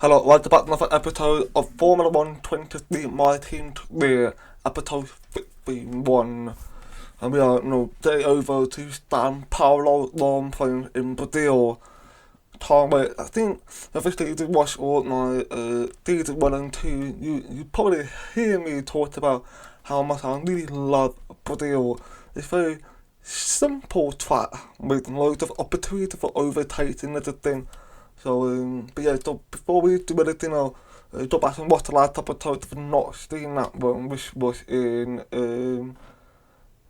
Hello, welcome back to another episode of Formula 1 23, my team today, episode 51. And we are day over to San Paulo Long Point in Brazil. I think obviously you did watch all my season 1 and 2. You probably hear me talk about how much I really love Brazil. It's a very simple track with loads of opportunity for overtaking and everything. So before we do anything, I'll go back and watch the last episode if you've not seen that one, which was in,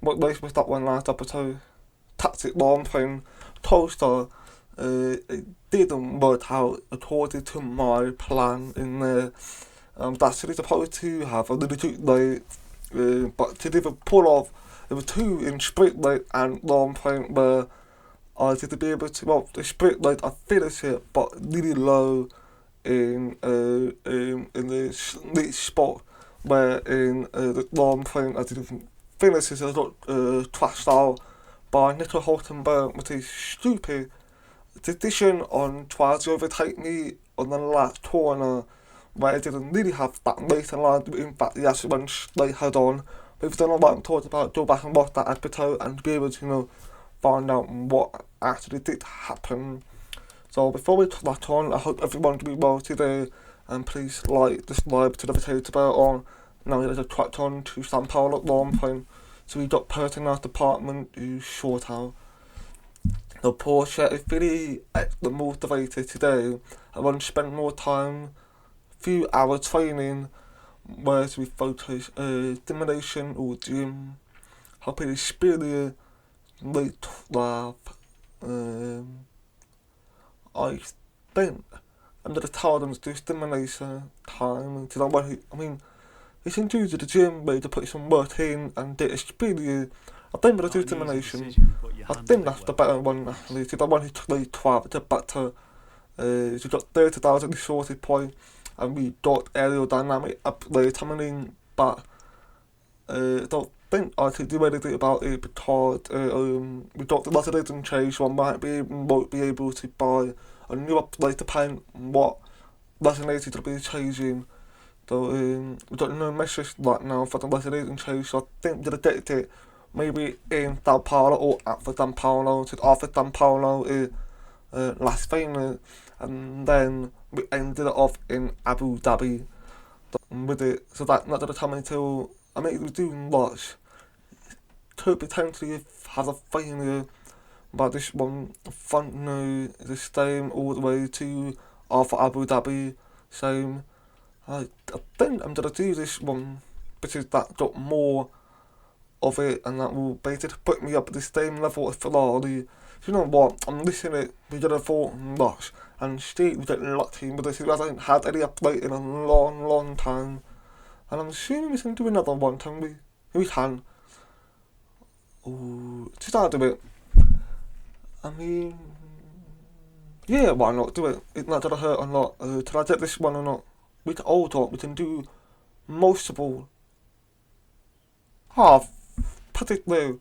what race was that one last episode? Tactic Long Frame Toaster. It didn't work out according to my plan in there. That's really supposed to have a little too late, but to even pull off, there were two in sprint late and long frame where I to be able to, well, the sprint like I finished it, but really low in the lead spot, where in the long frame I didn't finish it. I got trashed out by Nico Hulkenberg with his stupid decision on trying to overtake me on the last corner, where I didn't really have that race in line. In fact, he actually went straight head on. But if you don't know what I'm talking about, go back and watch that episode and be able to, find out what actually did happen. So before we put that on, I hope everyone can be well today, and please like, subscribe to the potato bell on. Now there's a track on to San Paulo at Long Point, so we got personnel department who sort out. The Porsche is really extra motivated today. I want to spend more time, few hours training, whereas we focus stimulation or gym, helping experience late laugh. I think I'm gonna tell them to do stimulation time because it's into the gym where to put some work in and get experience. I think I'm gonna do stimulation. I think that's the better one actually because I want to play 12 to better. We got 30,000 shorted point and we got aerodynamic upgrade. But don't think I could do anything about it because we got the Latin change, so I won't be able to buy a new upgrade depending on what resonator to be changing. So we got no message right now for the resonating change, so I think we're gonna get it maybe in Sao Paulo or after Sao Paulo. So after Sao Paulo is Las Vegas, and then we ended it off in Abu Dhabi with it. So that's not gonna come until we do lots. Could potentially have a failure, but this one front new the same all the way to after Abu Dhabi. Same. I think I'm gonna do this one because that got more of it, and that will basically put me up at the same level as Ferrari. You know what? I'm listening. We got a thought lots, and Steve we get lucky with this. He hasn't had any update in a long, long time, and I'm assuming we can do another one. Can we? We can. Ooh, should I do it? I mean, yeah, why not do it? It's not gonna hurt a lot. Should I get this one or not? We can all talk. We can do multiple. Half. Put it through.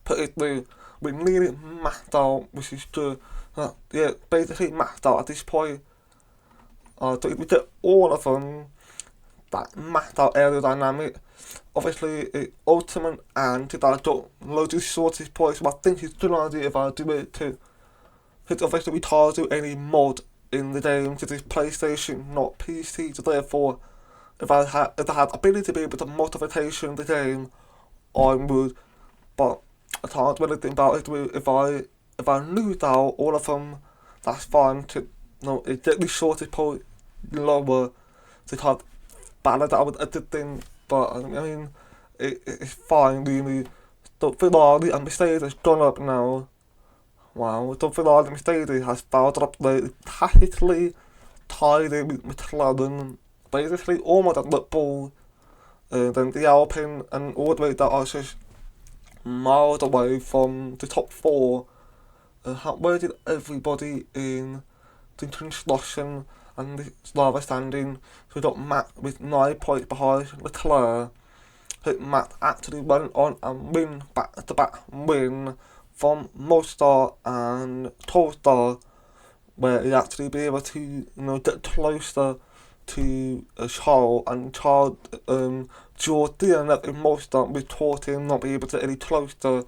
Put it through. We need it maxed out, which is good. Yeah, basically maxed out at this point. So if we get all of them, that maxed out aerodynamic. Obviously, it ultimate and to that got loads of shortest points, but I think it's a good idea if I do it too. Because obviously we can't do any mod in the game because it's PlayStation, not PC, so therefore if I had ability to be able to motivation the game, I would, but I can't do anything about it. If I lose out all of them, that's fine. It get the shortest point lower to kind of balance out with everything. But it's fine really. The Ferrari and Mercedes has gone up now. Wow, the Ferrari and Mercedes has started up there, tactically tied in with McLaren, basically almost at Red Bull, then the Alpine, and all the way that I was just miles away from the top four. Where did everybody in the construction and the driver standing? So we got Matt with 9 points behind Leclerc. Matt actually went on and win back-to-back win from Mostar and Tolstar, where you actually be able to, you know, get closer to a child, and child Jordy and that most that we taught him not be able to get any closer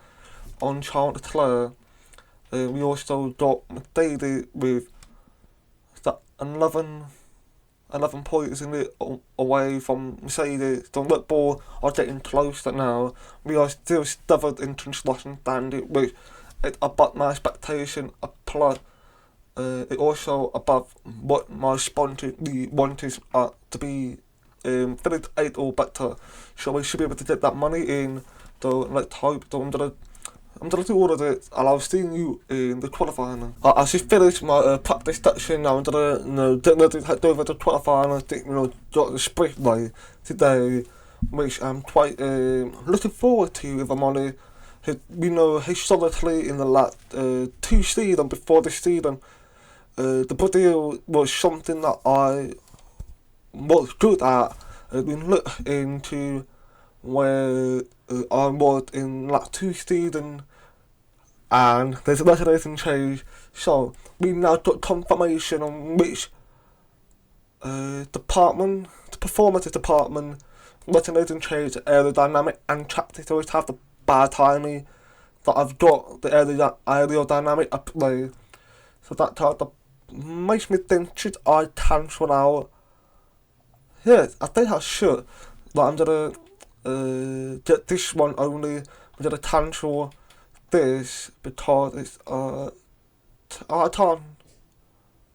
on child to Claire. We also got McDavid with that 11 points in it away from Mercedes. The Liverpool are getting closer now. We are still stubborn in international standing, which is above my expectation. Plus, it also above what my spontaneity wanted to be finished 8 or better. So we should be able to get that money in. So let's hope. So I'm gonna do all of it, and I'll see you in the qualifying. I just finished my practice section now. I'm gonna, you know, get ready to head over to qualifying. I think, you know, got the sprint day today, which I'm quite looking forward to, if I'm honest. You know, historically in the last 2 seasons before this season, the Brazil was something that I was good at. I've been looked into where I was in last 2 seasons, and there's a legislation change. So we now got confirmation on which department, the performance department, legislation change, aerodynamic and traffic. So it's have the bad timing that I've got the aerodynamic upgrade. So that kind of makes me think, should I cancel out? Yes, I think I should. Like, I'm gonna get this one only. I'm gonna cancel this because it's I can't.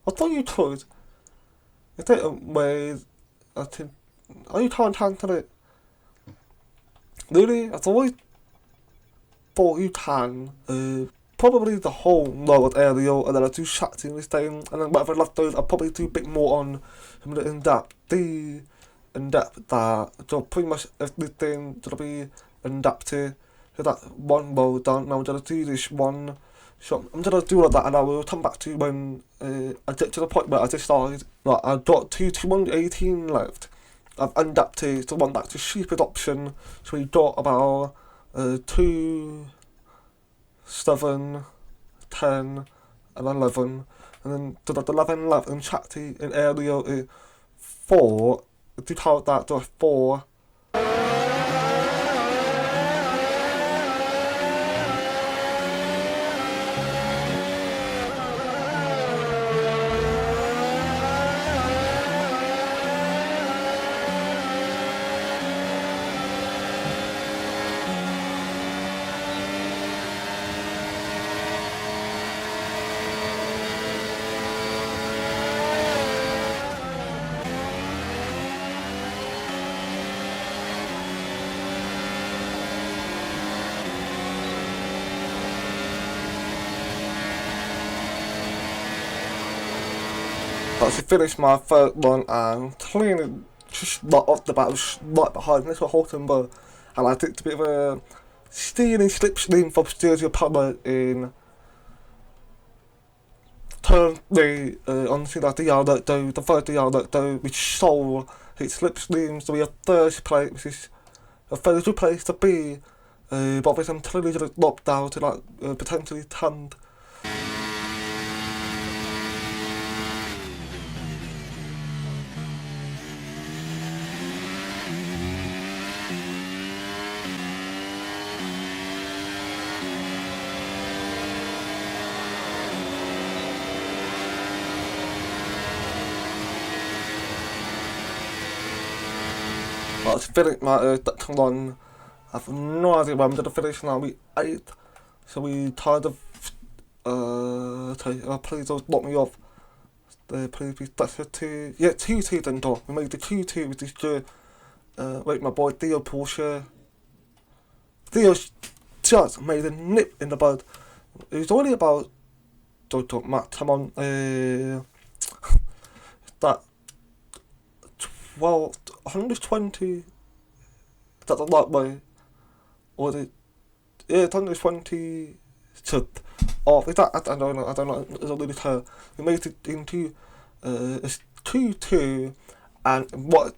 I thought you could. Is there a way I think? Oh, you can't cancel it. Really? I've always thought you can. Probably the whole lower area, and then I do chatting this thing, and then whatever left those, I'll probably do a bit more on some of the in-depth that. So pretty much everything to be adapted to that one road down. Now I'm gonna do this one. So I'm gonna do all of that, and I will come back to you when I get to the point where I decided. Like, I've got 218 left. I've adapted to one that's a stupid option. So we got about 2, 7, 10, and 11, and then to the 11 left in chatty in area 4. If you count that to 4. I actually finished my third one, and clearly just like off the bat, I was right behind Mr. Hockenberg, and I took a bit of a stealing slipstream from Sergio Pablo in turn 3 onto that the third though, which sold his slipstream, so we have third place, which is a very good place to be, but obviously I'm clearly going to drop down to like potentially 10th. I was finished my second one. I have no idea where I'm going to finish now. We 8, so we kind of please don't knock me off. Please, that's a 2. Yeah, 2-2 then, though. We made the 2-2 with this good. Wait, my boy Theo Porsche. Theo's just made a nip in the bud. It was only about. Don't Matt, come on. That 12, 120. Is that the right way? Or the. Yeah, it's 120. Off. Is that? I don't know. It's a little bit. We made it into 2-2, and what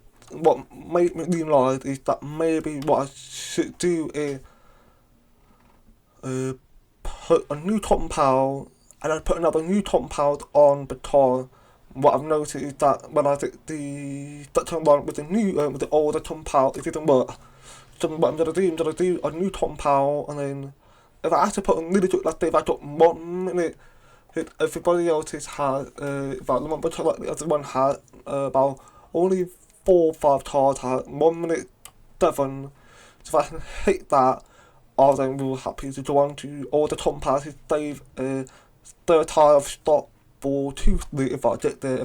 made me realise is that maybe what I should do is put a new compound and I put another new compound on because what I've noticed is that when I did the Dutton one with the new with the older compound, it didn't work. So what I'm gonna do a new compound, and then if I have to put a little like if I got 1 minute, everybody else's had about the one, but like the other one had about only 4 or 5 cards had 1 minute 7. So if I can hit that, I then will happy to go on to all the compounds to save third time of stop for Tuesday if I get there.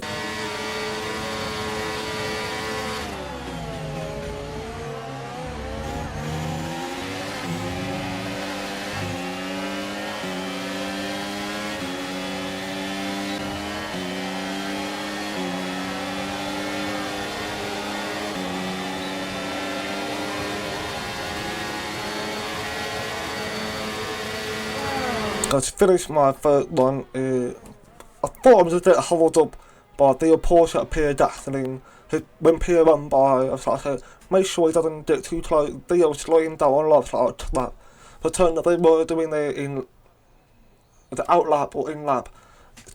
I finished my third one. I thought I was a bit hold up, but the Porsche appeared gasoline. When Pierre ran by, I was like, make sure he doesn't get too close. They were slowing down a lot like that. But turned out they were doing it in the out lap or in lap.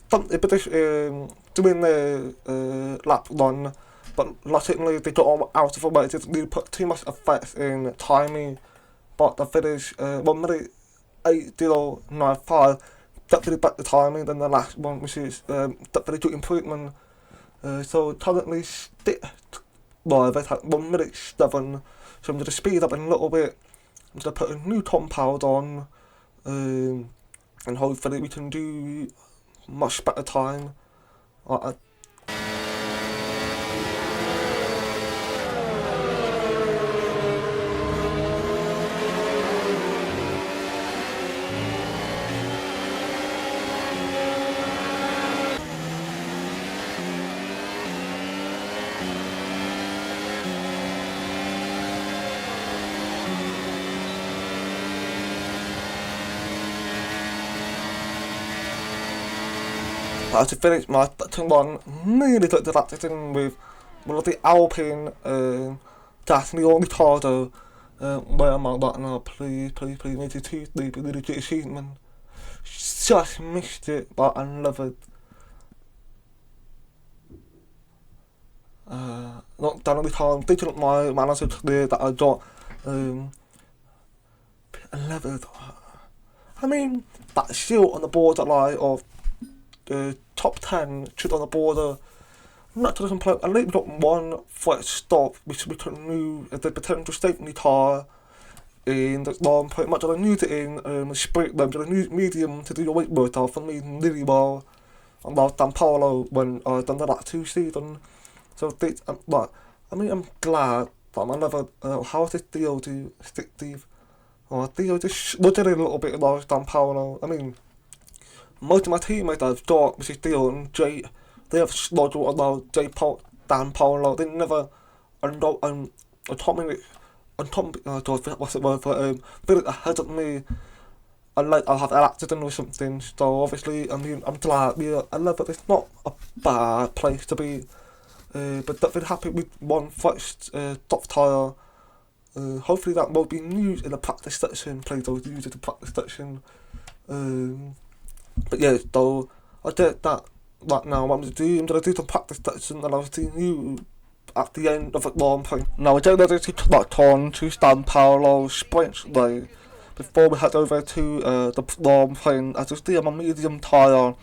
Doing the lap run, but logically they got out of the way. They didn't put too much effect in timing. But the finish 1 minute 8:95. That really back the timing than the last one, which is that very good improvement. So currently stick live at 1 minute 7. So I'm going to speed up a little bit. I'm going to put a new compound on, and hopefully we can do much better time. I to finish my second one, nearly took the practicing with one of the Alpine gasoline only cardo. Where am I right now? Please, maybe Tuesday, but really good achievement. Just missed it, but I love it. Not done every time. They took my manager today that I got. I love it. I mean, that's still on the borderline of top 10 should on the border. Not to complain. I think we got one flight stop, which we could knew the potential safety car in the long pretty much. I knew it in sprint them, so I knew medium to do your weight work for me really well. And I was Dan Paolo when I done the last 2 seasons. So this, but I mean, I'm glad that I never. How's this deal to stick Steve? Theo just looked at it a little bit like Dan Paolo. I mean, most of my teammates I've got, which is Theo and Jay, they have slowed about Dan Paolo. They never, on top of it, what's the word for bit ahead of me. I'll have an accident or something. So obviously, I mean, I'm glad. Yeah, I love it. It's not a bad place to be. But definitely happy with one first top tire. Hopefully that will be used in the practice section. Please don't use it in the practice section. But yeah, so I did that right now. What I'm going to do some practice section, and I'll see you at the end of the long point. Now I don't know if to lock on to stand parallel sprints today before we head over to the long point. As you see, I'm a medium tire.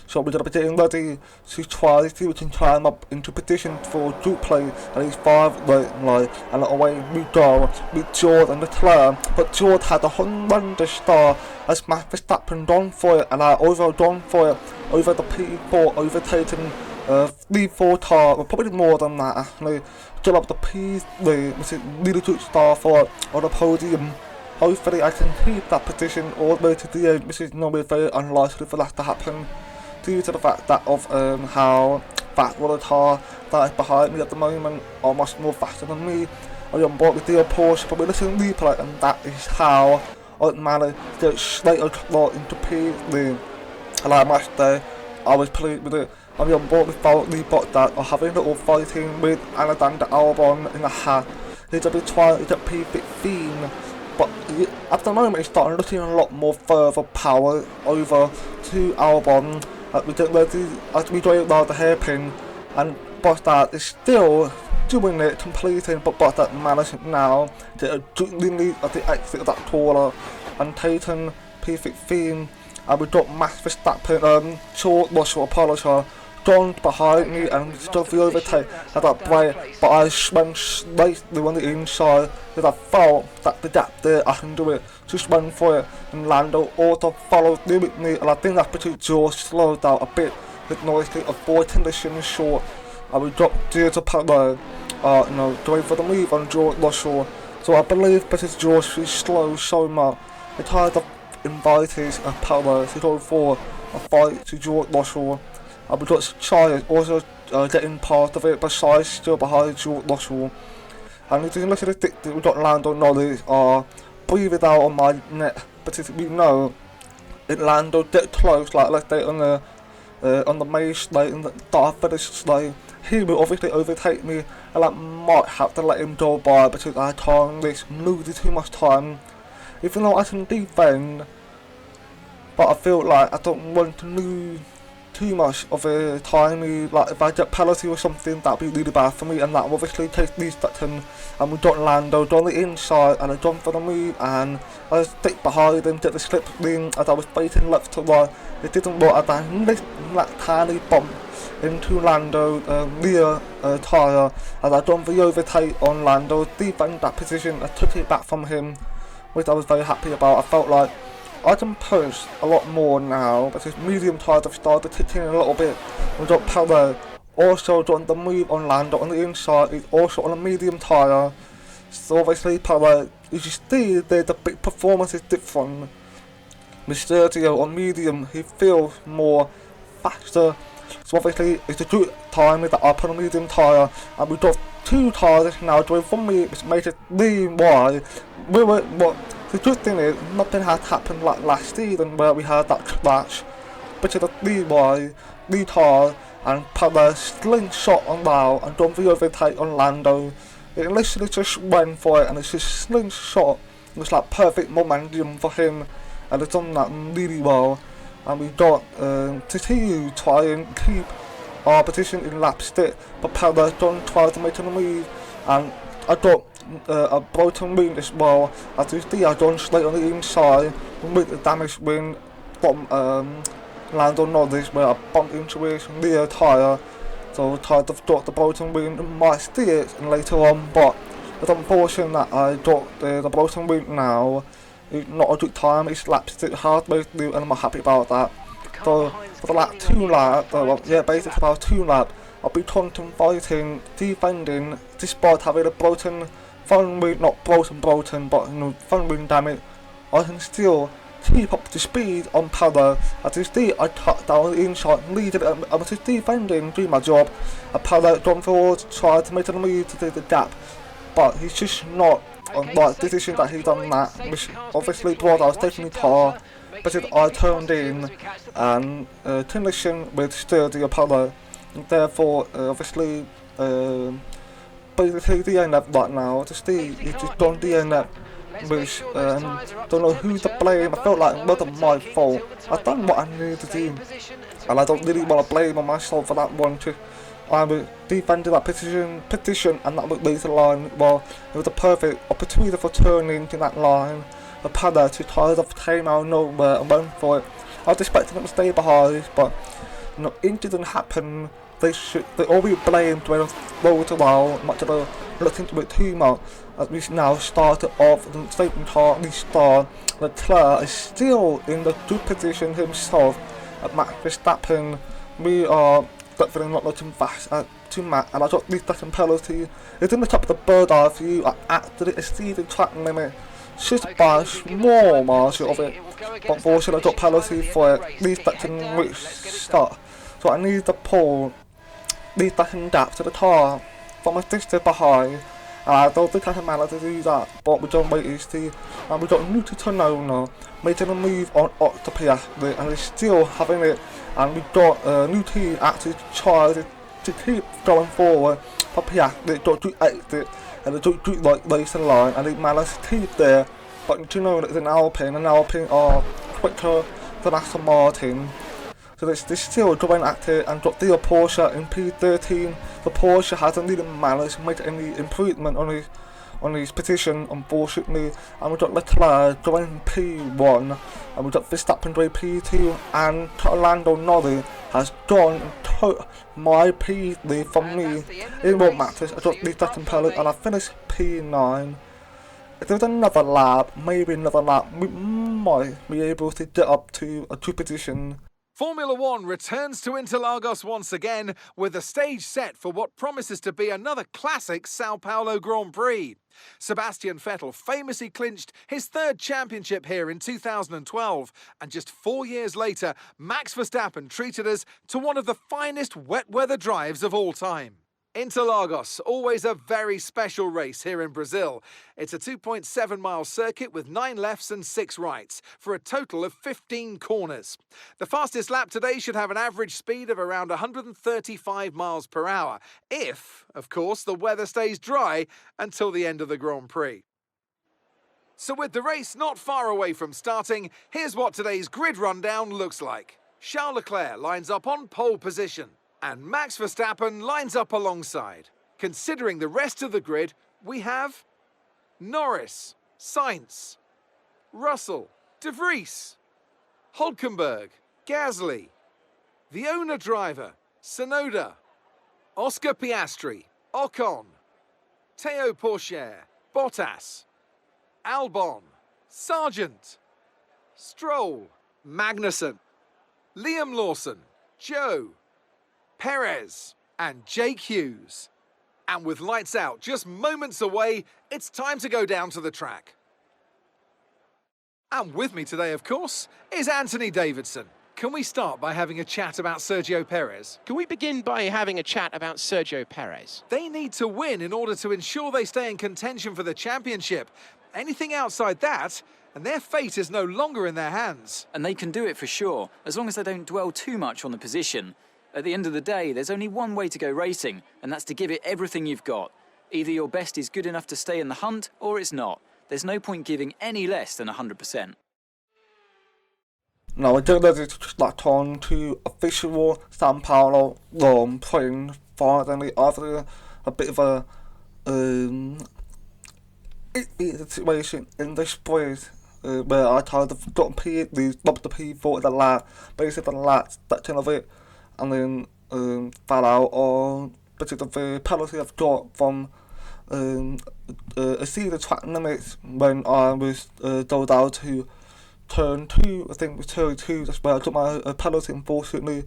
So we're going to be getting ready to try to see if we can climb up into position for group play at least 5 right, and away we go with George and Leclerc. But George had a horrendous start as Max Verstappen gone for it, and I also gone for it over the P4, overtaking 3-4 car, well, probably more than that actually. Get up the P3, which is really good start for it on the podium. Hopefully I can keep that position all the way to the end, which is normally very unlikely for that to happen, due to the fact that of how fast the car that is behind me at the moment are much more faster than me. I am bought with the Porsche, but we listen to replay, and that is how I managed to get straight across into P3. And I must say, I was pleased with it. I'm on board with Valtteri Bottas or having a little fighting with Alexander Albon in the hat. He's a bit trying to get P15. but at the moment, it's starting looking a lot more further power over to Albon. We don't let we don't allow the hairpin, and but that is still doing it, completing, but that managing now to literally at the exit of that corner and taking perfect theme. And we got Max Verstappen, short Russell apologize, joined behind me and still the overtake at that break, but I went slightly on the inside because I felt that the gap there, I can do it. Just went for it, and Lando also followed with me, and I think that's because George slowed down a bit with nicely avoiding the shin short, and we dropped George apart going for the move on George Russell. So I believe because George is slow so much, it kind of invited Apollo to go for a fight to George Russell. And we got Charlie also getting part of it, besides still behind George Russell. And if you look at the we got Lando Norris breathing out on my neck, because we know if Lando get close, like let's say on the main straight and the dark finish straight, he will obviously overtake me, and I might have to let him go by because I can't risk losing too much time. Even though I can defend, but I feel like I don't want to lose too much of a time. Like if I get penalty or something, that'd be really bad for me, and that will obviously take these Dutton. And we got Lando on the inside, and I jump for the move, and I stick behind him, get the slip ring as I was fighting left to right. It didn't work, and I missed that tiny bump into Lando rear tyre, as I done the overtake on Lando, defend that position, I took it back from him, which I was very happy about. I felt like I can push a lot more now, because medium tyres have started hitting a little bit. We got Pelé also done the move on Lando on the inside, he's also on a medium tyre. So obviously Pelé, you see there's a big performance is different. With Sergio on medium, he feels more faster. So obviously it's a good time that I put on a medium tyre, and we got two tyres now doing for me, which makes it really wide. The good thing is, nothing had happened like last season where we had that crash, but it's a really tyre, and Pelé slingshot on now and done the overtake on Lando. It literally just went for it, and it's just slingshot. It was like perfect momentum for him, and it's done that really well. And we got to try and keep our position in lap stick, but Pelé don't try to make a move, and I got a broken wing as well. As you see, I done straight on the inside with the damage wing from Lando Norris, where I bumped into his rear tyre. So I tried to drop the broken wing, might see it later on, but it's unfortunate that I got the broken wing now. It's not a good time, it's lap stick hard way to do, and I'm happy about that. So for the lap 2 lap, basically about 2 lap, I'll be taunting, fighting, defending, despite having a broken front wing, not broken, but front wing damage. I can still keep up the speed on Pelé. As you see, I cut down the inside, leading, I was just defending, doing my job. And Pelé gone forward, tried to make a move to do the gap, but he's just not on the right decision that he done that, which obviously brought I was taking the car, but I turned in and condition with sturdy Pelé, and therefore obviously basically the end up right now. To see it's just done the end up, which don't know who to blame. I felt like it wasn't my fault. I done what I needed to do, and I don't really want to blame on myself for that one too. I was defending that petition, and that would lead to the line. Well, it was a perfect opportunity for turning to that line. The Pelé too tired of came out of nowhere and went for it. I was expecting them to stay behind, but it didn't happen. They all be blamed when it rolled around, much of a looked into it too much. As we now started off the second car, we start. Leclerc is still in the good position himself. At Max Verstappen, we are definitely not looking fast to Matt, and I got this second penalty. It's in the top of the bird eye view. I actually exceeded the track limit just by a small margin of it, but unfortunately I got penalty for it. These second which start, so I need to pull these second gap to the car from a distance behind. I don't think I can manage to do that, but we don't wait to see. And we got Nuti Tonona making a move on Octopia, and he's still having it. And we got Nuti actually tried to keep going forward, but Piastri got to exit, and they got to like race the line, and he managed to keep there But do you know that an Alpine are quicker than Aston Martin? So they still going at it and got the Porsche in P13. The Porsche hasn't really managed to make any improvement on his position, unfortunately. And we've got Leclerc going P1, and we've got Verstappen going P2, and Lando Norris has gone and took my P3 from me. It won't matter, I got the second pellet and I finished P9. If there was another lap, maybe another lap, we might be able to get up to a 2 position. Formula One returns to Interlagos once again with the stage set for what promises to be another classic Sao Paulo Grand Prix. Sebastian Vettel famously clinched his 3rd championship here in 2012, and just 4 years later, Max Verstappen treated us to one of the finest wet weather drives of all time. Interlagos, always a very special race here in Brazil. It's a 2.7-mile circuit with 9 lefts and 6 rights, for a total of 15 corners. The fastest lap today should have an average speed of around 135 miles per hour, if, of course, the weather stays dry until the end of the Grand Prix. So with the race not far away from starting, here's what today's grid rundown looks like. Charles Leclerc lines up on pole position, and Max Verstappen lines up alongside. Considering the rest of the grid, we have Norris, Sainz, Russell, De Vries, Hülkenberg, Gasly, the owner driver, Tsunoda, Oscar Piastri, Ocon, Théo Pourchaire, Bottas, Albon, Sargent, Stroll, Magnussen, Liam Lawson, Joe, Perez, and Jake Hughes. And with lights out just moments away, it's time to go down to the track. And with me today, of course, is Anthony Davidson. Can we start by having a chat about Sergio Perez? Can we begin by having a chat about Sergio Perez? They need to win in order to ensure they stay in contention for the championship. Anything outside that, and their fate is no longer in their hands. And they can do it for sure, as long as they don't dwell too much on the position. At the end of the day, there's only one way to go racing, and that's to give it everything you've got. Either your best is good enough to stay in the hunt, or it's not. There's no point giving any less than 100%. Now we're getting ready to start on to official Sao Paulo Grand Prix. Finally, after a bit of a situation in the sprint, where I tried to got P3, stopped the P4 at the last, basically the last section of it, and then fell out on because of the penalty I've got from exceeding the track limits when I was told out to turn 2, I think it was turn 2, that's where I took my penalty, unfortunately.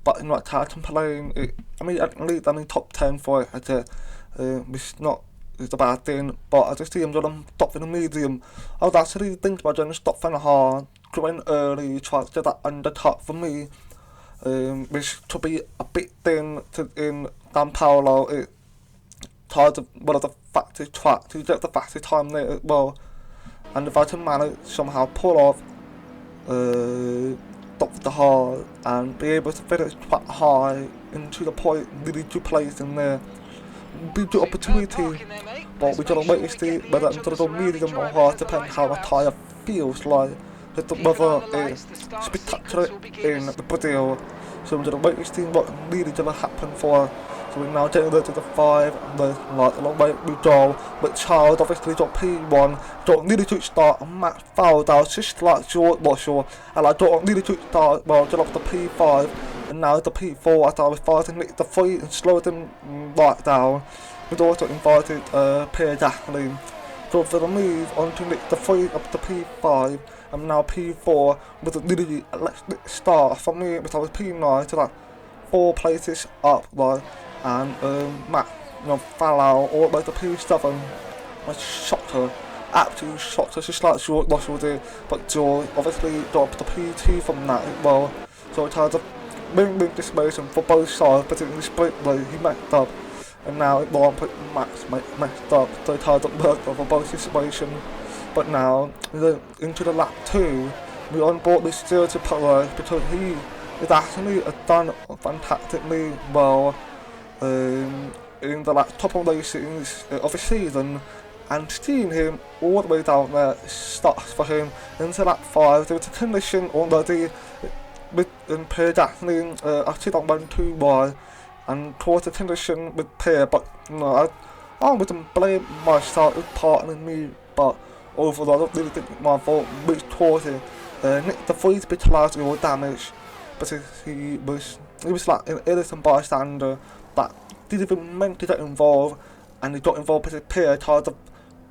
But in that time I'm playing it, I mean at least I'm in top 10 for it, which it's a bad thing, but I just see I'm going to stop in the medium. I was actually thinking about doing a stop for the hard, going early, try to get that undercut for me. Which to be a bit thin in Sao Paulo, it tried to one of the fastest tracks to get the fastest time there as well. And if I can manage somehow pull off, stop the hard and be able to finish quite high into the point, really to place in there, be the opportunity. But we gotta wait to see whether I'm gonna go medium or hard, depending how my tyre feels like. The weather is spectacular in Brazil, so we're going to wait to see what really going to happen for us. So we're now getting ready to the 5, and there's like a long way we go. But Charles obviously got P1, don't need to start, and Max fouled out, just like George Russell, and I don't need to start, well, get up to P5, and now the P4 as I was fighting the 3 and slowed them right down. We'd also invited Pierre Gasly. So for the move on to the 3 up to P5, I'm now P4 with a literally electric start for me, because I was P9 to like 4 places up, right, and Matt, fell out all the way to P7. I shocked her, absolutely shocked her, just like George Russell did, but George obviously dropped the P2 from that as well, so it had a win-win situation for both sides, but in the sprint race he messed up, and now it won't put Max messed up, so it had to work for both situations. But now, into the lap 2, we on board with Sergio Perez because he is actually done fantastically well in the top of races of the season, and seeing him all the way down there starts for him into lap 5. There was a collision already in Pierre Gasly actually on 1-2 wide and caused a collision with Pierre, but you know, I wouldn't blame my starting partner and me, but overall I don't really think my fault which caused it. Nick the Vries bit largely more damage, but he was like an innocent bystander that didn't even meant to get involved, and he got involved because Pierre tried to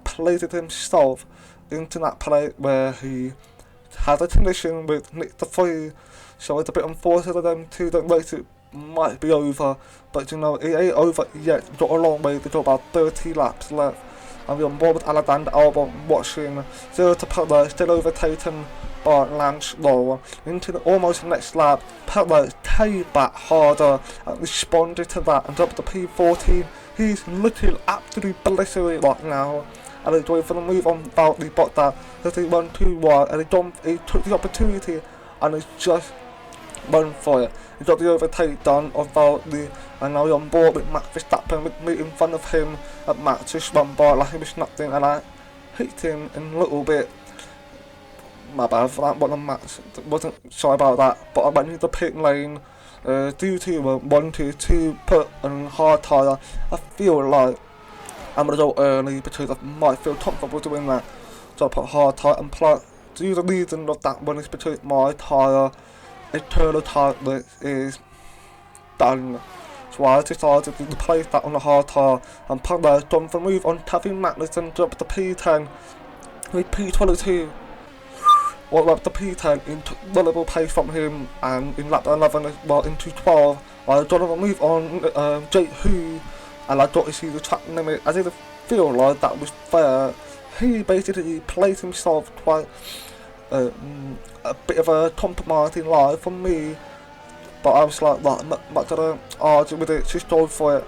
place it himself into that play where he had a collision with Nick the Vries. So it's a bit unfortunate of them two. The race it might be over, but you know it ain't over yet. We've got a long way to go, about 30 laps left. And we're on board with Alexander Albon watching 0 to Perez, still overtaken by Lance Stroll. Into the almost next lap, Perez came back harder and responded to that and dropped the P14. He's looking absolutely blissfully right now. And he's going for the move on Valtteri Bottas as he won 2 wide, and he took the opportunity and he's just run for it. He got the overtake done of Valtteri, and now he's on board with Max Verstappen with me in front of him. And Max just run by like he was nothing, and I hit him in a little bit. My bad for that, but Max wasn't sorry about that. But I went into the pit lane due to wanted to put on hard tyre. I feel like I'm gonna go early because I might feel comfortable doing that. So I put hard tyre, and plus the reason of that one is because my tyre internal tightness is done. So I decided to replace that on the hard tyre, and Perez done for move on Kevin Magnussen to up the P10 with P22. Well, up the P10 in reliable pace from him, and in lap 11 as well into 12. I done a move on Jake Hu, and I got to see the track limit. I didn't feel like that was fair. He basically placed himself quite a bit of a compromising lie for me, but I was like, I'm not gonna argue with it, just go for it,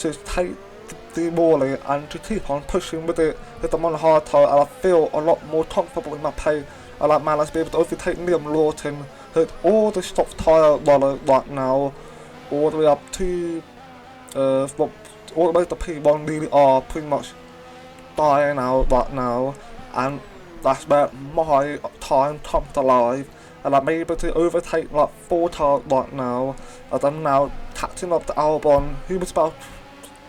just take the Morley and to keep on pushing with it with them on the hard tyre, and I feel a lot more comfortable in my pace. I like man, let's be able to overtake Liam Lawton, hit all the soft tyre right now, all the way up to all the way to P1 really are pretty much dying out right now, and that's where my time comes alive, and I'm able to overtake like 4 times right now, as I'm now catching up to Albon, who was about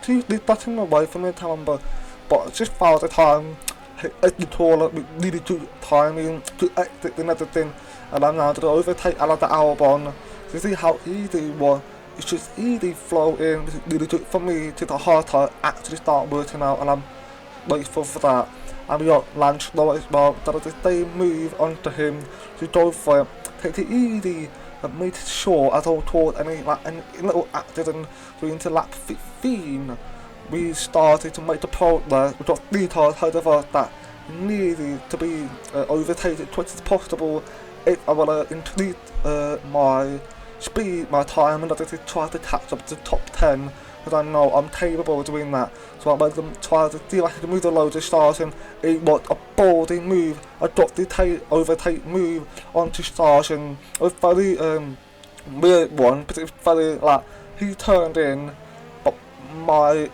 2 letting away from the number, but just found the time, hit the taller with really good timing to exit and everything, and I'm now to overtake Alexander Albon. You see how easy it was. It's just easy flow in, it's really good for me to the hard tyre actually start working out, and I'm grateful for that. And we got Lance Stroll as well, that is the same move onto him to go for it, take it easy and make sure as I told any little accident into lap 15. We started to make the progress. We got 3 cars ahead of us that needed to be overtaken as quick as possible if I want to increase my speed, my time, and I to try to catch up to the top 10, because I know I'm capable of doing that. So I made them try to see if I could move the load to starting. It was a ballsy move. I got the overtake move onto starting. It was very weird one, because it was very like he turned in, but my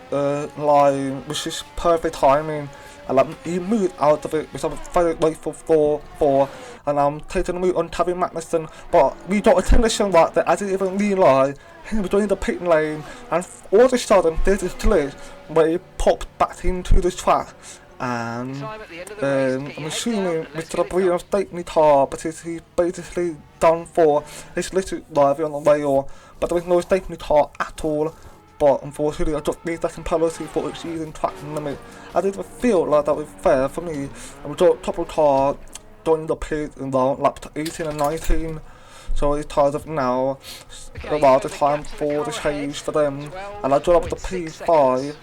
line was just perfect timing, and he moved out of it, which I'm very grateful for. And I'm taking a move on Kevin Magnussen, but we got a tension right there. I didn't even realise he was doing the pit lane, and all of a sudden there's this glitch where he popped back into the track, and I'm assuming Mr. Abrino's taking the car because he's basically done for his little driving on the rail, but there was no safety in the car at all. But unfortunately I just need that penalty for exceeding track limit. I didn't feel like that was fair for me. And we got top of the car joining the pit in lap 18 and 19. So it's tired of now, about the time for the change for them. And I got up to P5,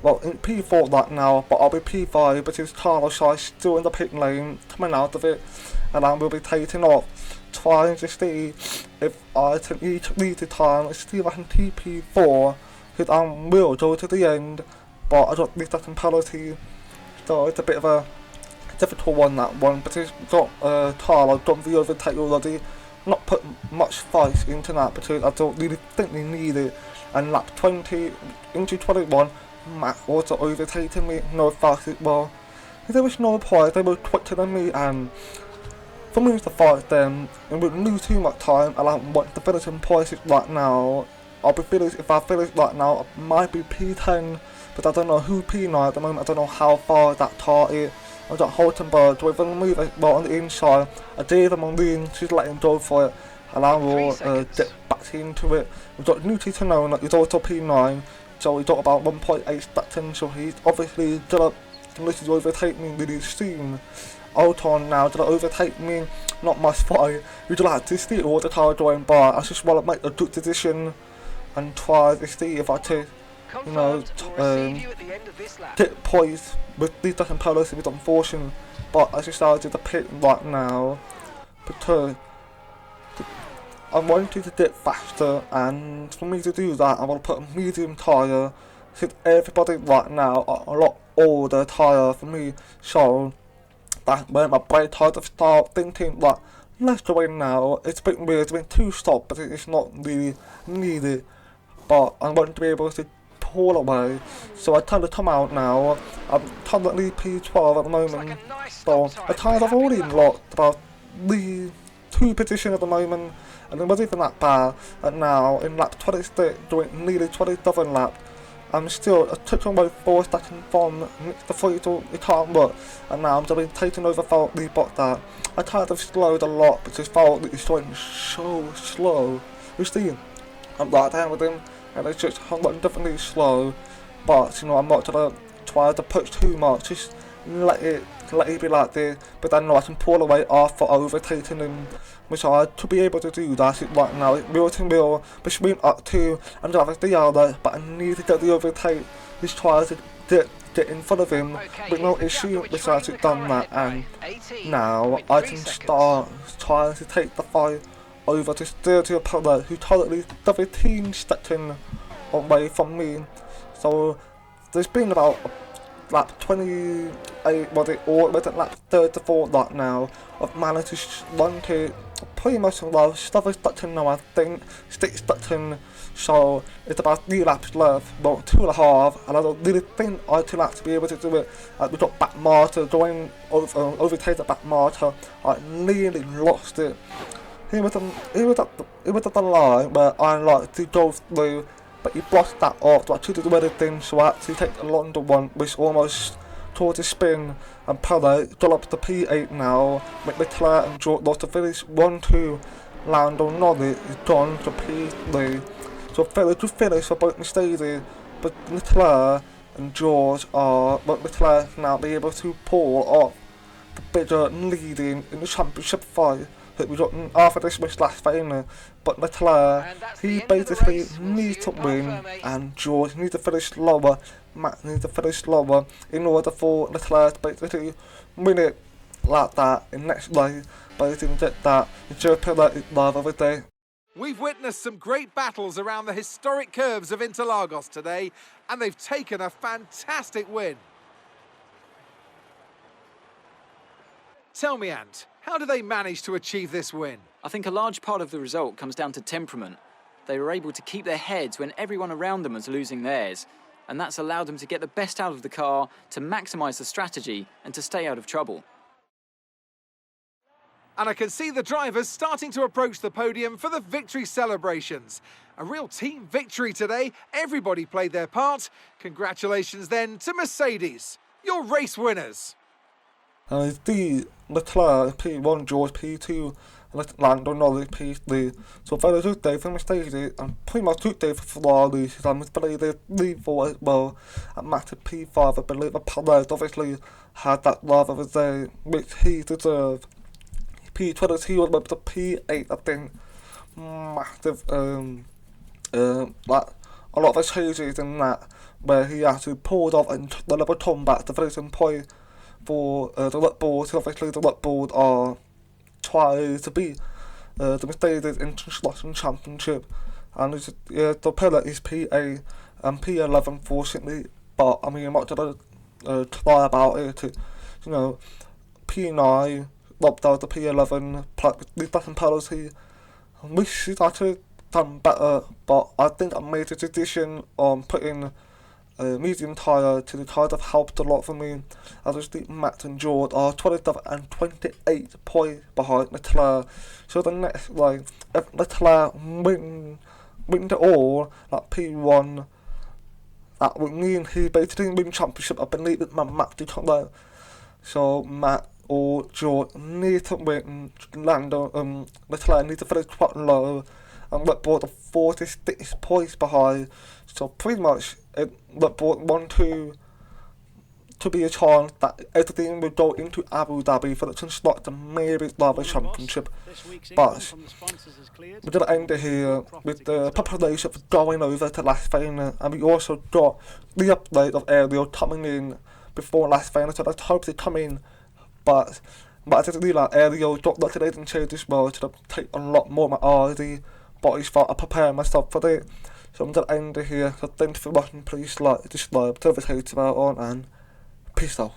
well in P4 right now, but I'll be P5 because Carlos is still in the pit lane, coming out of it. And I will be taking off, trying to see if I can lead the time and see if I can TP4. Because I will go to the end, but I got this second penalty, so it's a bit of a difficult one, that one, but it's got Carlo done the overtake already, not put much fight into that because I don't really think they need it, and lap 20 into 21, Matt also overtaking me, no fast it was. There was no point, they were quicker than me, and for me to fight them, it would lose too much time, and I want to finish in places right now. If I finish right now, I might be P10, but I don't know who P9 at the moment. I don't know how far that car is. I got Holtenberg with them move well on the inside. I gave them on the in, she's letting go for it, and I will get back into it. We've got Newty to know that he's also P9, so we got about 1.8 stacks, so he's obviously gonna overtake me really soon. Alton now gonna overtake me, not my spy. We'd like to see all the car going by. I just want to make a good decision and try to see if I could, you know, get points with these different pillars if it's unfortunate. But I decided to pit right now because I wanted to get faster, and for me to do that I want to put a medium tyre, since everybody right now are a lot older tyre for me, so that when my brain tried to start thinking like, let's go in now. It's a bit weird, it's been 2 stops, but it's not really needed. But I want to be able to pull away, so I tend to come out now. I'm currently P12 at the moment, so I kind of already locked about the 2 position at the moment, and it wasn't even that bad. And now in lap 26, doing nearly 27 lap, I'm still a touch on my 4 stacking from the 3 to it can't work, and now I'm just taking over for the bot that I kind of slowed a lot because Fault is going so slow. You see, I'm right down with him, and it's just definitely slow, but you know, I'm not gonna try to push too much, just let it be like this, but then I can pull away after overtaking him, which I could be able to do that right now. It's wheel to wheel between up to and driving the other, but I need to get the overtake. Just try to get in front of him with no issue besides it's done that, and now I can start trying to take the fight over to Sturdy opponent who currently 17 seconds away from me. So there's been about lap 28, was it, or was it lap 34 right now. I've managed to run to pretty much well, 7 seconds now I think, 6 seconds, so it's about 3 laps left, well 2.5, and I don't really think I can actually be able to do it. We got back martyr, going overtake the back martyr, I nearly lost it. He was at the line where I like to go through, but he blocked that off, so I couldn't do anything, so I actually take the London one, which almost towards a spin, and Pele got up to P8 now, McLaren and George lost to finish 1-2, Lando Norris is gone to P3, so fairly to finish for both Mercedes, but Leclerc and George are, but Leclerc now be able to pull off the bigger leading in the championship fight. We got after this was last final, but Leclerc, he basically needs to win, and George needs to finish lower, Matt needs to finish lower in order for Leclerc to basically win it like that in next race, but he didn't get that. Joe Pilla is live every day. We've witnessed some great battles around the historic curves of Interlagos today, and they've taken a fantastic win. Tell me, Ant, how do they manage to achieve this win? I think a large part of the result comes down to temperament. They were able to keep their heads when everyone around them was losing theirs, and that's allowed them to get the best out of the car, to maximise the strategy, and to stay out of trouble. And I can see the drivers starting to approach the podium for the victory celebrations. A real team victory today. Everybody played their part. Congratulations then to Mercedes, your race winners. The Leclerc P1, George P2, and Lando Norris P3. So very good day for Mercedes, and pretty much good day for Ferrari. I'm believe they lead for as well. And Matt at P5, I believe Perez obviously had that rather of a day, which he deserved. P22 was up to P8, I think. Massive, like a lot of changes in that, where he actually pulled off and delivered a comeback to finishing point for the Red Bulls. Obviously the Red Bulls are trying to beat the Mercedes International Championship, and the pillar is P8 and P11 fortunately, but I mean I'm not gonna try about it. You know, P9 robbed out the P11, these different penalty. I wish he'd actually done better, but I think I made a decision on putting medium tyre to the tyre that helped a lot for me. Obviously, Matt and George are 27 and 28 points behind Leclerc. So the next, like, if Leclerc win it all, like P1, that would mean he basically win championship. I believe it Matt did talk about. So Matt or George need to win. Leclerc need to finish quite low, and Red Bull are 46 points behind. So pretty much, Red Bull want to be a chance that everything will go into Abu Dhabi for the to start the maybe Driver Championship. But we're going to end it here with the population going over to Las Vegas, and we also got the update of Ariel coming in before Las Vegas, so let's hope they come in. But I just realised Ariel got that today and change this world to take a lot more of my RD bodies for I prepare myself for it. So I'm going to end it here. So thanks for watching, please like, subscribe, tell us how it's about on, and peace out.